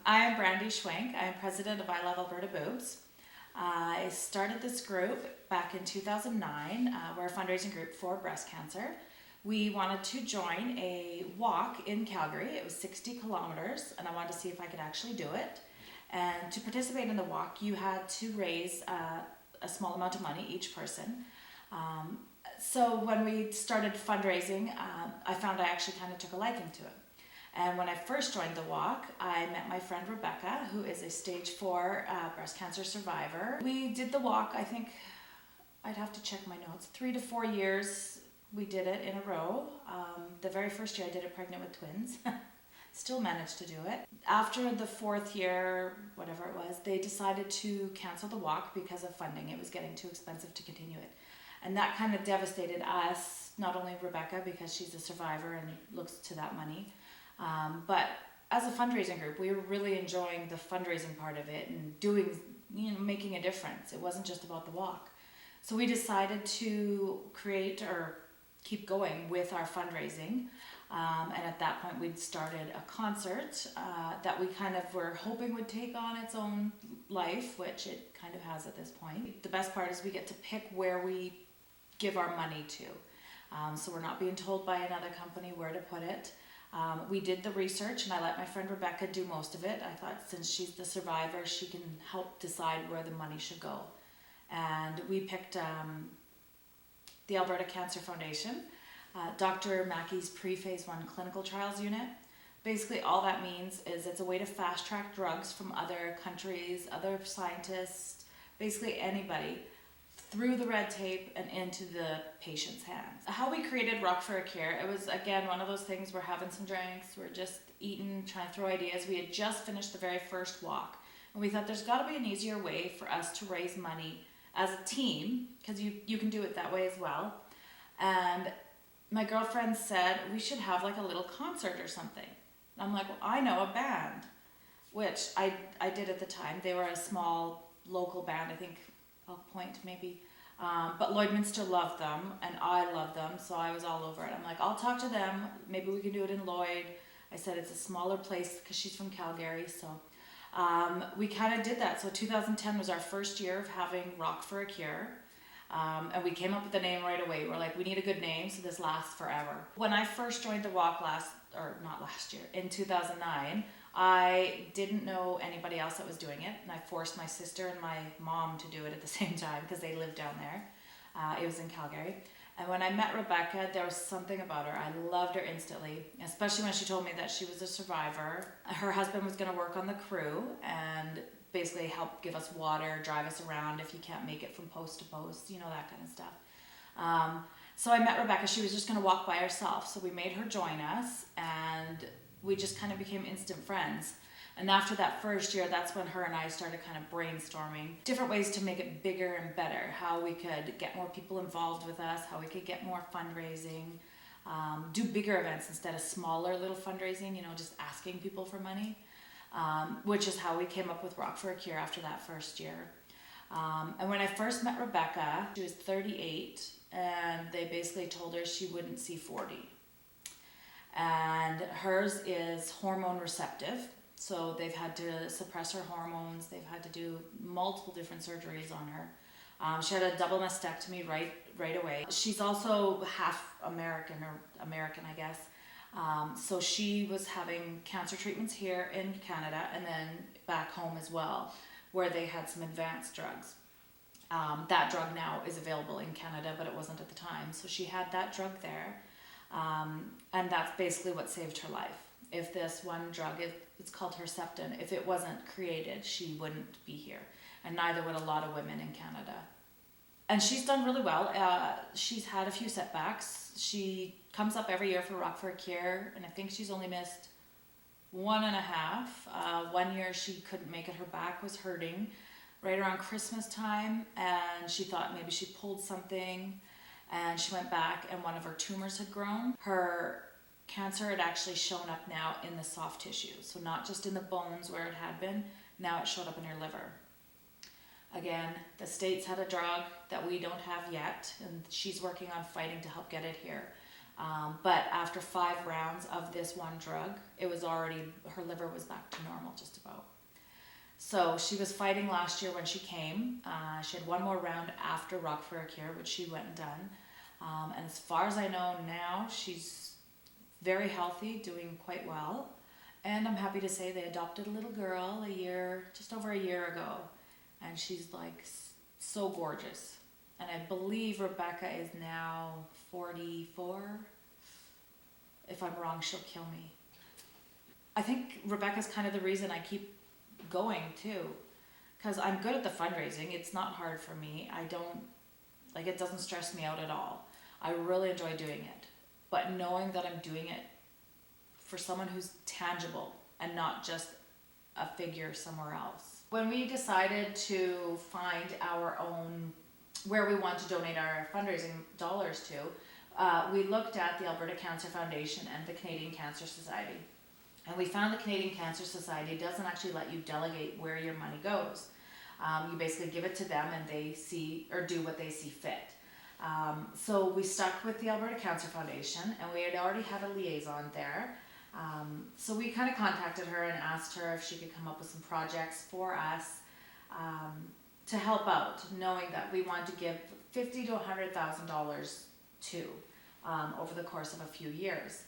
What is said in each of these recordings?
I'm Brandy Schwenk. I'm president of I Love Alberta Boobs. I started this group back in 2009. We're a fundraising group for breast cancer. We wanted to join a walk in Calgary. It was 60 kilometers, and I wanted to see if I could actually do it. And to participate in the walk, you had to raise a small amount of money, each person. So when we started fundraising, I found I actually kind of took a liking to it. And when I first joined the walk, I met my friend Rebecca, who is a stage 4 breast cancer survivor. We did the walk, I think, I'd have to check my notes, 3 to 4 years we did it in a row. The very first year I did it pregnant with twins. Still managed to do it. After the 4th year, whatever it was, they decided to cancel the walk because of funding. It was getting too expensive to continue it. And that kind of devastated us, not only Rebecca, because she's a survivor and looks to that money, but as a fundraising group, we were really enjoying the fundraising part of it and doing, making a difference. It wasn't just about the walk. So we decided to create or keep going with our fundraising. And at that point, we'd started a concert that we kind of were hoping would take on its own life, which it kind of has at this point. The best part is we get to pick where we give our money to. So we're not being told by another company where to put it. We did the research, and I let my friend Rebecca do most of it. I thought since she's the survivor, she can help decide where the money should go. And we picked the Alberta Cancer Foundation, Dr. Mackey's pre-phase 1 clinical trials unit. Basically all that means is it's a way to fast track drugs from other countries, other scientists, basically anybody, through the red tape and into the patient's hands. How we created Rock for a Cure, it was again one of those things, we're having some drinks, we're just eating, trying to throw ideas. We had just finished the very first walk, and we thought there's got to be an easier way for us to raise money as a team, because you can do it that way as well. And my girlfriend said we should have like a little concert or something. And I'm like, well, I know a band, which I did at the time. They were a small local band, I think Elk Point maybe, but Lloydminster loved them and I loved them, so I was all over it. I'm like, I'll talk to them, maybe we can do it in Lloyd. I said it's a smaller place because she's from Calgary, so we kind of did that. So 2010 was our first year of having Rock for a Cure, and we came up with the name right away. We're like, we need a good name so this lasts forever. When I first joined the walk in 2009, I didn't know anybody else that was doing it, and I forced my sister and my mom to do it at the same time because they lived down there. It was in Calgary. And when I met Rebecca, there was something about her. I loved her instantly, especially when she told me that she was a survivor. Her husband was going to work on the crew and basically help give us water, drive us around if you can't make it from post to post, that kind of stuff. So I met Rebecca. She was just going to walk by herself. So we made her join us, and we just kind of became instant friends. And after that first year, that's when her and I started kind of brainstorming different ways to make it bigger and better, how we could get more people involved with us, how we could get more fundraising, do bigger events instead of smaller little fundraising, just asking people for money, which is how we came up with Rock for a Cure after that first year. And when I first met Rebecca, she was 38, and they basically told her she wouldn't see 40. And hers is hormone receptive, so they've had to suppress her hormones. They've had to do multiple different surgeries on her. She had a double mastectomy right away. She's also half American, I guess. So she was having cancer treatments here in Canada and then back home as well, where they had some advanced drugs. That drug now is available in Canada, but it wasn't at the time. So she had that drug there. And that's basically what saved her life. If this one drug, it's called Herceptin, if it wasn't created, she wouldn't be here. And neither would a lot of women in Canada. And she's done really well. She's had a few setbacks. She comes up every year for Rock for a Cure, and I think she's only missed 1.5. 1 year she couldn't make it. Her back was hurting right around Christmas time, and she thought maybe she pulled something. And she went back, and one of her tumors had grown. Her cancer had actually shown up now in the soft tissue. So not just in the bones where it had been, now it showed up in her liver. Again, the States had a drug that we don't have yet, and she's working on fighting to help get it here. But after 5 rounds of this one drug, it was already, her liver was back to normal just about. So she was fighting last year when she came. She had one more round after Rock for a Cure, which she went and done. And as far as I know now, she's very healthy, doing quite well. And I'm happy to say they adopted a little girl just over a year ago. And she's like so gorgeous. And I believe Rebecca is now 44. If I'm wrong, she'll kill me. I think Rebecca's kind of the reason I keep going too, because I'm good at the fundraising. It's not hard for me. It doesn't stress me out at all. I really enjoy doing it, but knowing that I'm doing it for someone who's tangible and not just a figure somewhere else. When we decided to find our own, where we want to donate our fundraising dollars to, we looked at the Alberta Cancer Foundation and the Canadian Cancer Society. And we found the Canadian Cancer Society doesn't actually let you delegate where your money goes. You basically give it to them and they see or do what they see fit. So we stuck with the Alberta Cancer Foundation, and we had already had a liaison there. So we kind of contacted her and asked her if she could come up with some projects for us to help out, knowing that we want to give $50,000 to $100,000 to over the course of a few years.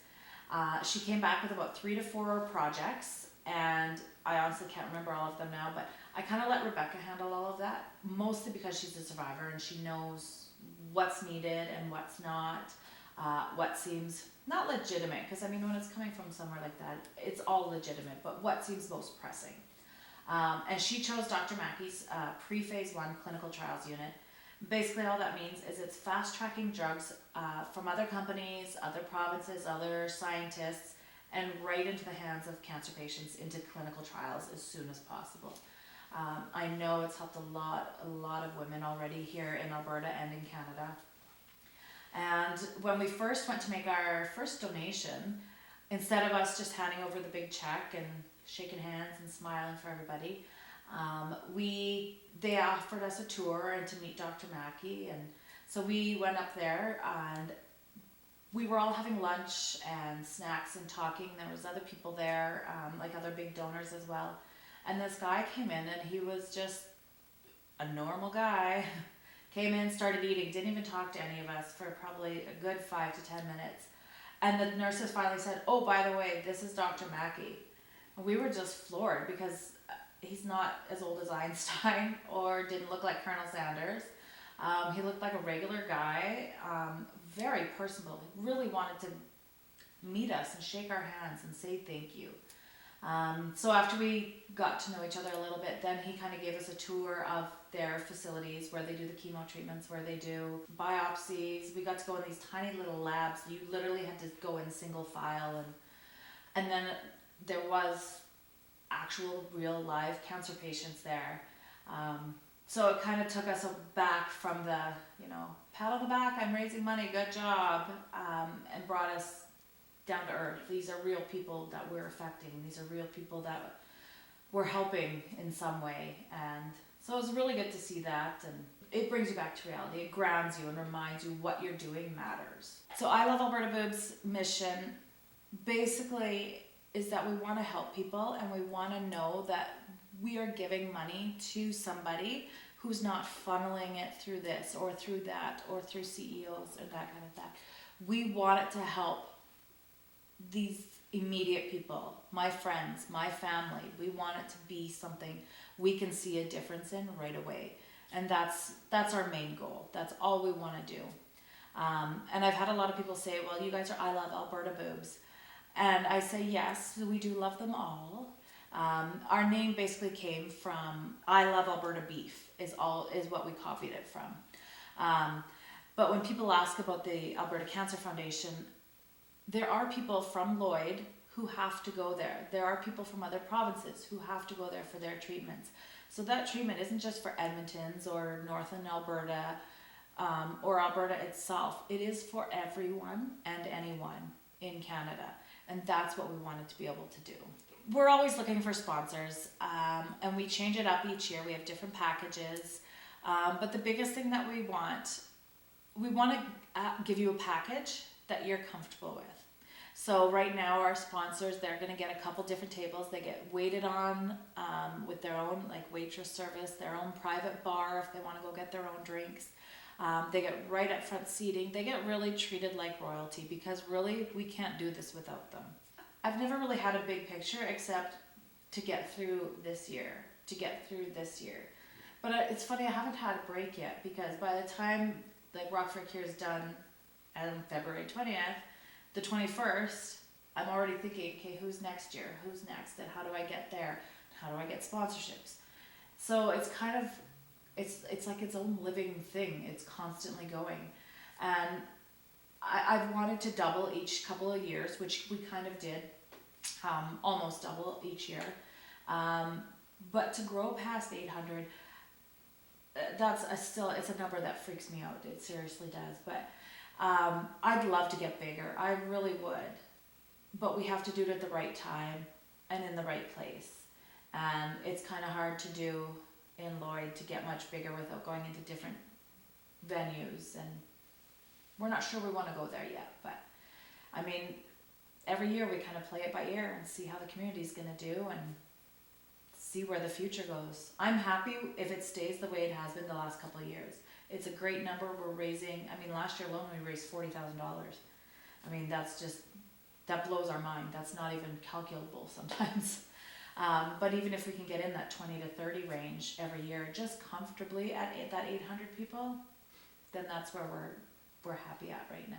She came back with about 3 to 4 projects, and I honestly can't remember all of them now, but I kind of let Rebecca handle all of that, mostly because she's a survivor and she knows what's needed and what's not, what seems not legitimate, because I mean, when it's coming from somewhere like that, it's all legitimate, but what seems most pressing. And she chose Dr. Mackey's pre-phase 1 clinical trials unit. Basically all that means is it's fast-tracking drugs from other companies, other provinces, other scientists, and right into the hands of cancer patients into clinical trials as soon as possible. I know it's helped a lot of women already here in Alberta and in Canada. And when we first went to make our first donation, instead of us just handing over the big check and shaking hands and smiling for everybody, they offered us a tour and to meet Dr. Mackey, and so we went up there and we were all having lunch and snacks and talking. There was other people there, like other big donors as well. And this guy came in and he was just a normal guy. Came in, started eating, didn't even talk to any of us for probably a good 5 to 10 minutes. And the nurses finally said, "Oh, by the way, this is Dr. Mackey." And we were just floored because he's not as old as Einstein or didn't look like Colonel Sanders. He looked like a regular guy, very personable, really wanted to meet us and shake our hands and say thank you. So after we got to know each other a little bit, then he kind of gave us a tour of their facilities where they do the chemo treatments, where they do biopsies. We got to go in these tiny little labs. You literally had to go in single file, and then there was actual real live cancer patients there. So it kind of took us back from the, pat on the back, I'm raising money, good job, and brought us down to earth. These are real people that we're affecting. These are real people that we're helping in some way. And so it was really good to see that. And it brings you back to reality. It grounds you and reminds you what you're doing matters. So I Love Alberta Boobs' mission basically is that we want to help people, and we want to know that we are giving money to somebody who's not funneling it through this or through that or through CEOs and that kind of that. We want it to help these immediate people, my friends, my family. We want it to be something we can see a difference in right away. And that's our main goal. That's all we want to do. And I've had a lot of people say, well, you guys are I Love Alberta Boobs. And I say, yes, we do love them all. Our name basically came from I Love Alberta Beef is what we copied it from. But when people ask about the Alberta Cancer Foundation, there are people from Lloyd who have to go there. There are people from other provinces who have to go there for their treatments. So that treatment isn't just for Edmonton's or Northern Alberta or Alberta itself. It is for everyone and anyone in Canada. And that's what we wanted to be able to do. We're always looking for sponsors, and we change it up each year. We have different packages. But the biggest thing that we want to give you a package that you're comfortable with. So right now our sponsors, they're going to get a couple different tables. They get waited on with their own like waitress service, their own private bar if they want to go get their own drinks. They get right up front seating. They get really treated like royalty because really we can't do this without them. I've never really had a big picture except to get through this year, But it's funny, I haven't had a break yet because by the time like Rock for a Cure is done on February 20th, the 21st, I'm already thinking, okay, who's next year? Who's next? And how do I get there? How do I get sponsorships? So it's kind of, it's like its own living thing. It's constantly going. And I've wanted to double each couple of years, which we kind of did, almost double each year. But to grow past 800, it's a number that freaks me out. It seriously does. But I'd love to get bigger. I really would. But we have to do it at the right time and in the right place. And it's kind of hard to do in Lloyd to get much bigger without going into different venues. And we're not sure we want to go there yet. But I mean, every year we kind of play it by ear and see how the community's going to do and see where the future goes. I'm happy if it stays the way it has been the last couple of years. It's a great number. We're raising, I mean, last year alone we raised $40,000. I mean, that blows our mind. That's not even calculable sometimes. But even if we can get in that 20 to 30 range every year, just comfortably at that 800 people, then that's where we're happy at right now.